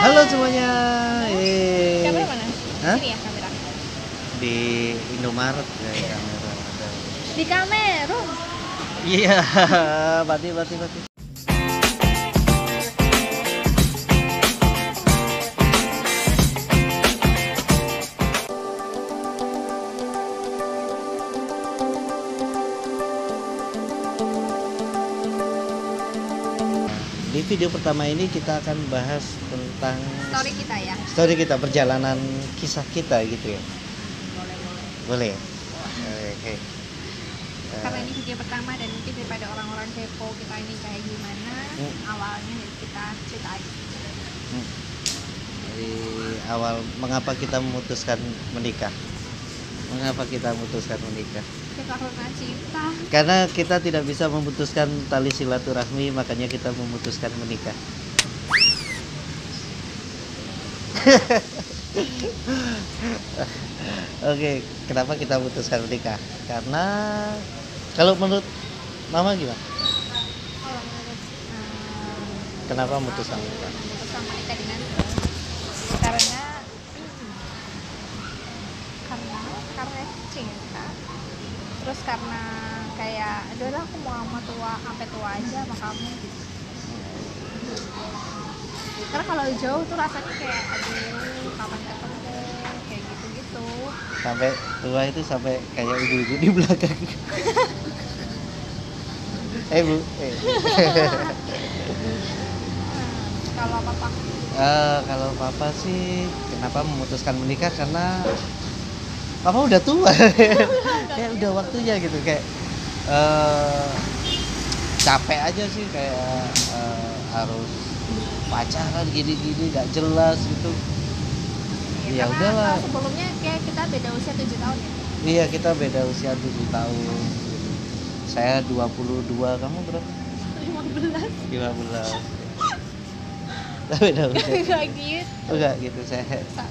Halo semuanya. Kamera mana? Hah? Sini ya kamera. Di Indomaret ya kamera ada. Di kamera. Iya, bati. Di video pertama ini kita akan bahas tentang Story kita ya. story kita, perjalanan kisah kita gitu ya. Boleh. Boleh. Oke. Karena ini video pertama dan mungkin daripada orang-orang kepo kita ini kayak gimana awalnya dari kita cerita aja. Dari awal mengapa kita memutuskan menikah? Mengapa kita memutuskan menikah? Kita karena cinta. Karena kita tidak bisa memutuskan tali silaturahmi, makanya kita memutuskan menikah. Oke, kenapa kita memutuskan menikah? Karena kalau menurut Mama gimana? Kalau menurut Kenapa memutuskan menikah? memutuskan menikah dengan karena karena cinta. Terus karena kayak adalah aku mau sama tua sampai tua aja sama kamu gitu. Karena kalau jauh tuh rasanya kayak aduh kapan ketemu kayak gitu-gitu. Sampai tua itu sampai kayak ibu-ibu di belakang. Bu. Kalau papa Kalau papa sih kenapa memutuskan menikah karena papa udah tua. Kayak udah waktunya gitu kayak capek aja sih kayak harus pacaran gini-gini gak jelas gitu. Ya karena udahlah. sebelumnya kayak kita beda usia 7 tahun ya. Iya, kita beda usia 7 tahun gitu. Saya 22, kamu berapa? 15. 15. Kita beda usia. Kayak gitu. Enggak gitu saya.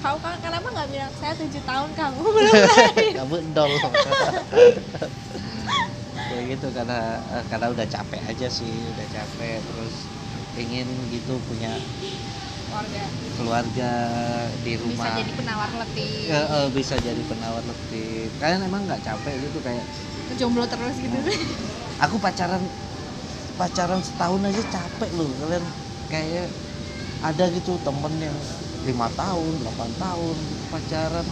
Kau kan kenapa nggak bilang saya 7 tahun kamu belum lahir? Kamu nol. Ya gitu karena udah capek aja sih, udah capek terus ingin gitu punya keluarga di rumah. Bisa jadi penawar letih. Bisa jadi penawar letih. Kalian emang nggak capek gitu kayak Jomblo terus gitu. aku pacaran setahun aja capek loh. Kalian kayak ada gitu temen yang 5 tahun 8 tahun pacaran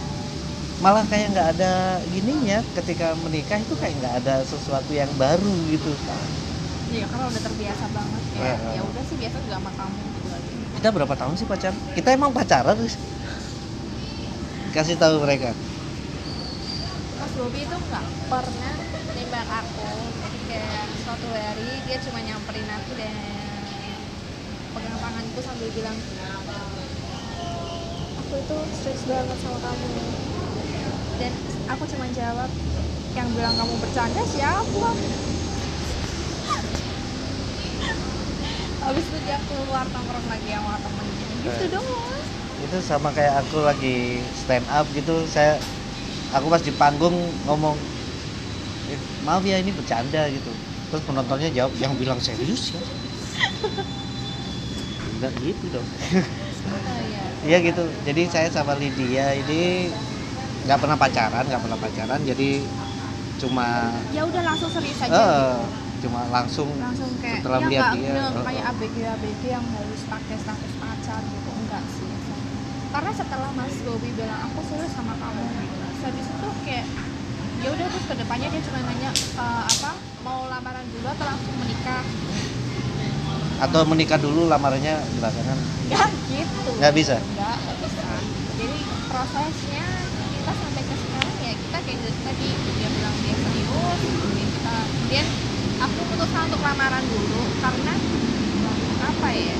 malah kayak nggak ada gininya. Ketika menikah itu kayak nggak ada sesuatu yang baru gitu. Iya karena udah terbiasa banget ya. Ya udah sih biasa juga sama kamu gitu aja. Kita berapa tahun sih pacaran? Kita emang pacaran guys? Kasih tahu mereka. Mas Bobi itu nggak pernah nembak aku. Jadi kayak suatu hari dia cuma nyamperin aku dan pegang tanganku sambil bilang aku itu stres banget sama kamu. Dan aku cuma jawab yang bilang kamu bercanda siapa? Habis itu dia keluar nongkrong lagi sama temennya gitu doang. Itu sama kayak aku lagi stand up gitu. Aku pas di panggung ngomong maaf ya ini bercanda gitu, terus penontonnya jawab yang bilang serius ya. Enggak gitu dong. Iya gitu. Jadi saya sama Lydia ini nggak pernah pacaran, jadi cuma Ya udah langsung serius aja. Cuma langsung Kayak setelah ya melihat nggak dia kayak ABG yang harus pakai status pacar gitu enggak sih. Karena setelah Mas Bobi bilang aku serius sama kamu gitu, habis itu kayak ya udah terus kedepannya dia cuma nanya mau lamaran dulu atau langsung menikah. atau menikah dulu lamarannya belakangan. Nggak gitu. Nggak bisa. Nggak bisa. Jadi prosesnya kita sampai ke sekarang ya kita kayak gitu tadi dia bilang dia serius, kemudian aku putuskan untuk lamaran dulu karena apa ya?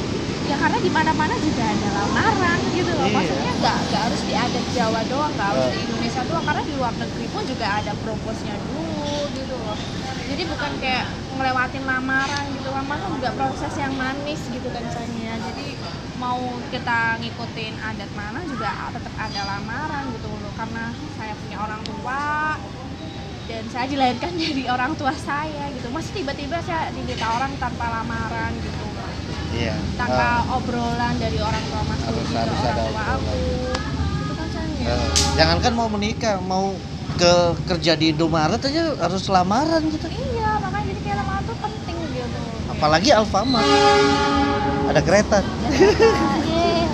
Ya karena di mana-mana juga ada lamaran gitu loh. Iya. Maksudnya nggak harus di adat Jawa doang, nggak harus di Indonesia doang, karena di luar negeri pun juga ada propose-nya dulu gitu loh. Jadi bukan kayak ngelewatin lamaran gitu. Lamaran juga proses yang manis gitu kan misalnya. Jadi mau kita ngikutin adat mana juga tetap ada lamaran gitu loh. Karena saya punya orang tua dan saya dilahirkan dari orang tua saya gitu. Masih tiba-tiba saya diminta orang tanpa lamaran gitu. Iya. tanpa obrolan dari orang tua Mas Harus- Bobi ke harus orang ada tua aku. obrolan. Itu kan sayang. Jangankan mau menikah, mau kerja di Indomaret aja harus lamaran gitu. Iya, makanya jadi kayak lamaran tuh penting gitu. Apalagi Alfamart. Ada kereta. Iya.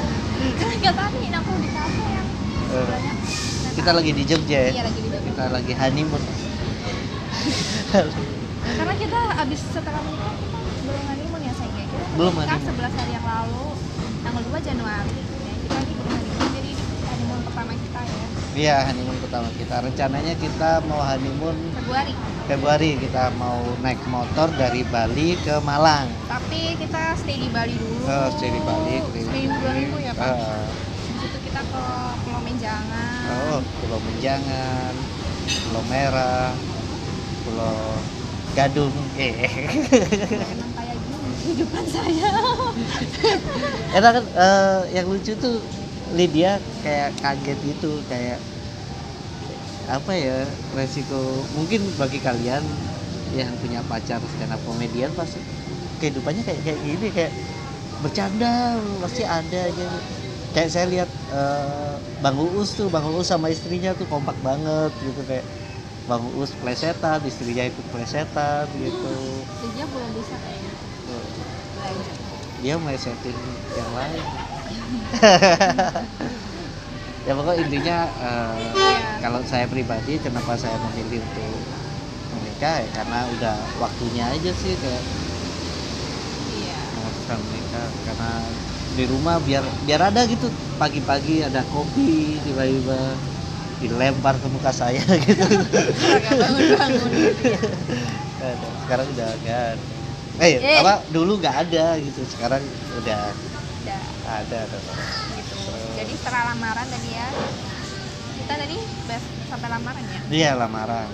Enggak tahu nih aku di kafe yang sebelahnya. Kita lagi di Jogja ya. Iya, lagi di Jogja. Kita lagi honeymoon. Karena kita abis setelah menikah kita belum honeymoon ya sayang ya. Kita Belum menikah honeymoon. 11 hari yang lalu, tanggal 2 Januari. Ya, kita lagi belum honeymoon, jadi ini honeymoon pertama kita ya. Iya, honeymoon pertama kita. Rencananya kita mau honeymoon Februari. Februari. Kita mau naik motor dari Bali ke Malang. Tapi kita stay di Bali dulu. Stay di Bali. Seminggu 2 minggu ya Pak. Eh, Di situ kita ke Pulau Menjangan. Pulau Menjangan, Pulau Merah, Pulau Gadung. Emang kayak gini kehidupan saya. Enak kan, yang lucu tuh Lydia kayak kaget gitu, kayak apa ya, resiko mungkin bagi kalian yang punya pacar stand up komedian pasti kehidupannya kayak gini, kayak bercanda pasti ada aja. Kayak saya lihat Bang Uus sama istrinya tuh kompak banget gitu, kayak Bang Uus plesetan, istrinya ikut plesetan gitu. Jadi dia belum bisa kayaknya belajar. Dia melesetin yang lain. Ya pokoknya intinya kalau saya pribadi kenapa saya memilih untuk menikah ya karena udah waktunya aja sih, kayak Iya. memutuskan menikah karena di rumah biar ada gitu, pagi-pagi ada kopi tiba-tiba dilempar ke muka saya gitu. Agak bangun-bangun gitu ya. Nggak ada. Sekarang udah nggak ada. Dulu nggak ada gitu, sekarang udah Udah ada. gitu. Jadi setelah lamaran tadi ya. Kita tadi sampai lamaran ya. Iya, lamaran.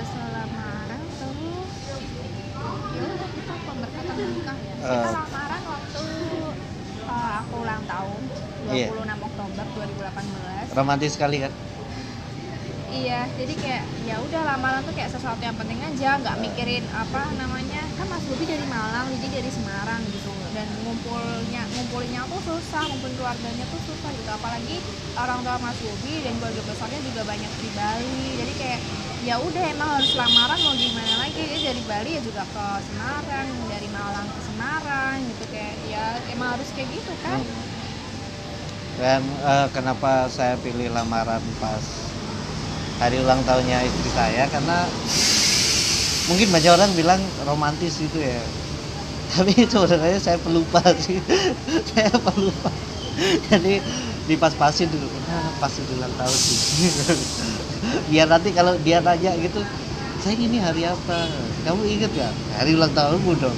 Setelah lamaran terus ya udah kita pemberkatan nikah. Kita Eh. lamaran waktu aku ulang tahun 26 Oktober 2018. Romantis sekali kan? Iya, jadi kayak ya udah lamaran tuh kayak sesuatu yang penting aja, nggak mikirin apa namanya, kan Mas Bobi dari Malang, jadi dari Semarang gitu, dan ngumpulinnya tuh susah, ngumpulin keluarganya tuh susah gitu, apalagi orang tua Mas Bobi dan keluarga besarnya juga banyak di Bali, jadi kayak ya udah emang harus lamaran mau gimana lagi, jadi dari Bali ya juga ke Semarang, dari Malang ke Semarang gitu, kayak ya emang harus kayak gitu kan. Dan kenapa saya pilih lamaran pas hari ulang tahunnya istri saya, karena mungkin banyak orang bilang romantis gitu ya, tapi sebenarnya saya pelupa sih. Saya pelupa, jadi dipas-pasin dulu, pas ulang tahun sih. Biar nanti kalau dia tanya gitu, saya ini hari apa, kamu inget gak hari ulang tahunmu dong,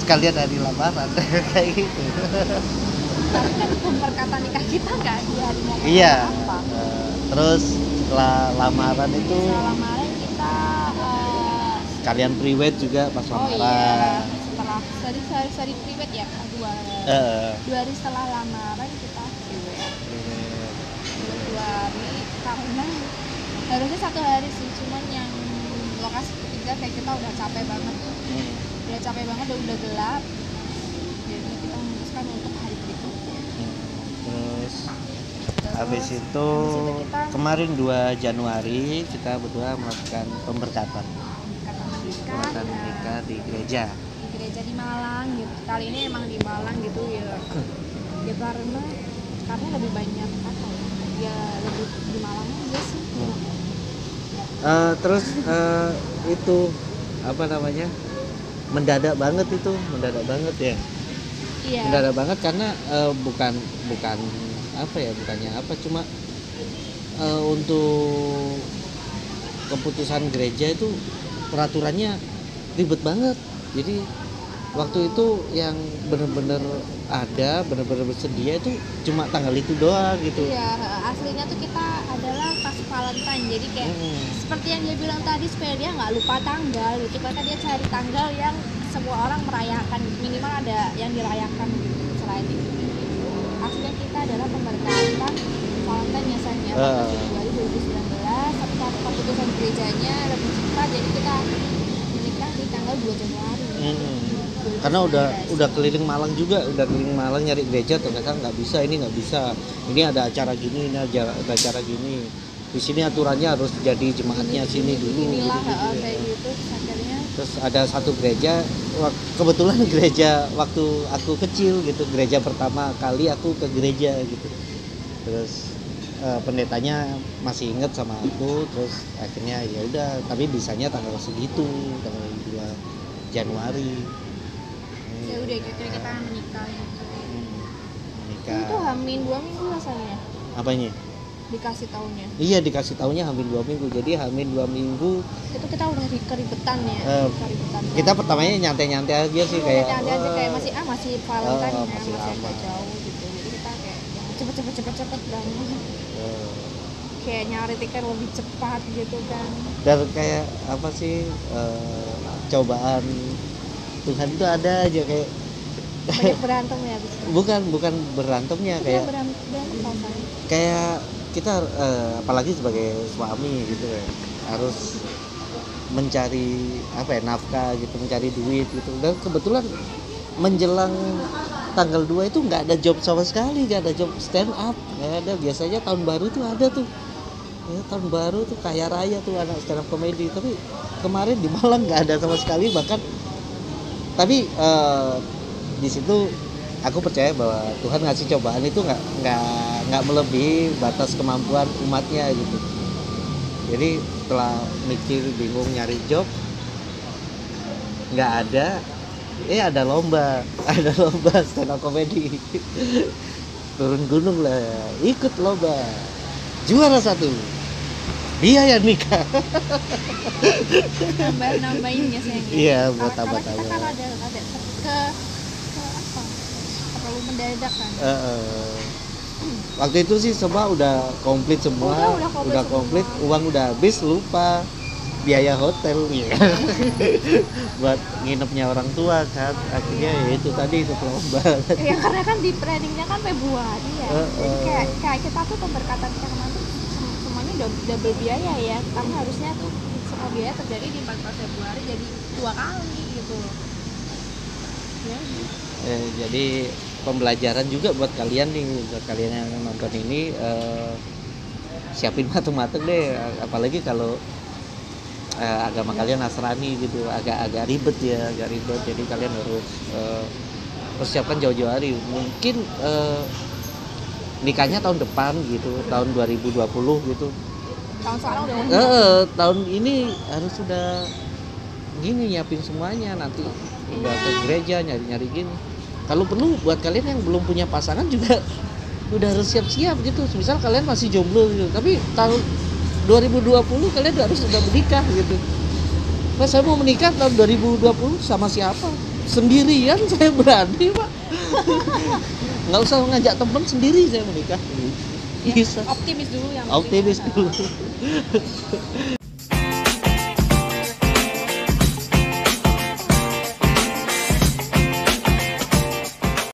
sekalian hari lamaran. Kayak gitu. Tapi kan pemberkatan nikah kita nggak di hari mau Iya. apa. Terus setelah lamaran itu Setelah lamaran kita kalian priwet juga pas oh lamaran. iya, setelah seri priwet ya, dua hari setelah lamaran kita priwet. Dua hari karena harusnya 1 hari sih, cuman yang lokasi ketiga kayak kita udah capek banget, dan udah gelap, jadi kita memutuskan untuk hari berikutnya. Terus habis itu kita kemarin 2 Januari kita berdua melakukan pemberkatan kata nikah di gereja. di gereja di Malang gitu. Kali ini emang di Malang gitu ya. Ya karena lebih banyak apa ya, lebih di Malang aja sih. Terus itu apa namanya, mendadak banget ya. Iya. Mendadak banget karena bukan apa ya, bukannya apa, cuma untuk keputusan gereja itu peraturannya ribet banget. Jadi waktu itu yang benar-benar bersedia itu cuma tanggal itu doang gitu. Iya, aslinya tuh kita adalah pas Valentine, jadi kayak seperti yang dia bilang tadi, supaya dia nggak lupa tanggal gitu, maka dia cari tanggal yang semua orang merayakan, minimal ada yang dirayakan gitu, selain itu. Aslinya kita adalah pemberkatan Valentine ya sayang ya, 14 Februari 2019, tapi karena keputusan gerejanya lebih cepat, jadi kita menikah di tanggal 2 Januari. karena udah keliling Malang juga, udah keliling Malang nyari gereja, ternyata nggak bisa, ini nggak bisa, ini ada acara gini, ini ada acara gini, di sini aturannya harus jadi jemaatnya sini dulu inilah gitu, kayak gitu. Terus akhirnya terus ada satu gereja, kebetulan gereja waktu aku kecil gitu, gereja pertama kali aku ke gereja gitu, terus pendetanya masih inget sama aku, terus akhirnya ya udah, tapi bisanya tanggal segitu, tanggal 2 Januari. ya udah gitu kita menikah gitu. Menikah. Itu Hamin 2 minggu rasanya Apanya? dikasih tahunnya. Iya, dikasih tahunya Hamin 2 minggu. Jadi Hamin 2 minggu Itu kita udah keribetan ya. Keribetan. kita pertamanya nyantai-nyantai aja sih, kayak Nyantai aja kayak masih Valentine ya, masih masih lama. agak jauh gitu. Jadi kita kayak cepet banget. eh, Kayak nyari tiket lebih cepat gitu kan. dan kayak apa sih, cobaan Tuhan itu ada aja, kayak Banyak berantem ya abis itu. bukan berantemnya, Itu kayak berantem apa? kayak kita apalagi sebagai suami gitu ya, harus mencari apa ya, nafkah gitu, mencari duit gitu, dan kebetulan menjelang tanggal 2 itu nggak ada job sama sekali, nggak ada job stand up, nggak ada. Biasanya tahun baru tuh ada tuh ya, tahun baru tuh kaya raya tuh anak stand up komedi, tapi kemarin di Malang nggak ada sama sekali. Bahkan tapi di situ aku percaya bahwa Tuhan ngasih cobaan itu nggak melebihi batas kemampuan umatnya gitu. Jadi setelah mikir bingung nyari job nggak ada, ada lomba stand up comedy. Turun gunung lah, ikut lomba, juara 1, biaya nikah. Nambahin ya sayang. Iya, buat Kalau tambah-tambah. kita kalau ada ke apa? Terlalu mendadak kan. Waktu itu sih semua udah komplit semua, Udah komplit semua. uang udah habis, lupa biaya hotel ya. Buat nginepnya orang tua kan, akhirnya ya itu tadi, itu lomba. Ya karena kan di planningnya kan Februari ya. Jadi kayak kita tuh pemberkatan kita kemarin tuh semuanya udah double biaya ya. Karena harusnya tuh semua biaya terjadi di 14 Februari, jadi 2 kali gitu loh. Ya. Jadi pembelajaran juga buat kalian nih, buat kalian yang nonton ini, siapin mateng-mateng deh, apalagi kalau agama kalian Nasrani gitu, agak ribet ya, jadi kalian harus persiapkan jauh-jauh hari. Mungkin nikahnya tahun depan gitu, tahun 2020 gitu. Tahun sekarang udah Tahun ini harus sudah gini, nyiapin semuanya, nanti udah ke gereja nyari-nyari gini. Kalau perlu buat kalian yang belum punya pasangan juga udah harus siap-siap gitu. Misal kalian masih jomblo gitu, tapi tahun 2020 kalian harus sudah menikah gitu. Mas, saya mau menikah tahun 2020 sama siapa? Sendirian saya berani, Pak. Nggak usah ngajak temen, sendiri saya menikah. ya, Bisa. optimis dulu yang Optimis penting. dulu.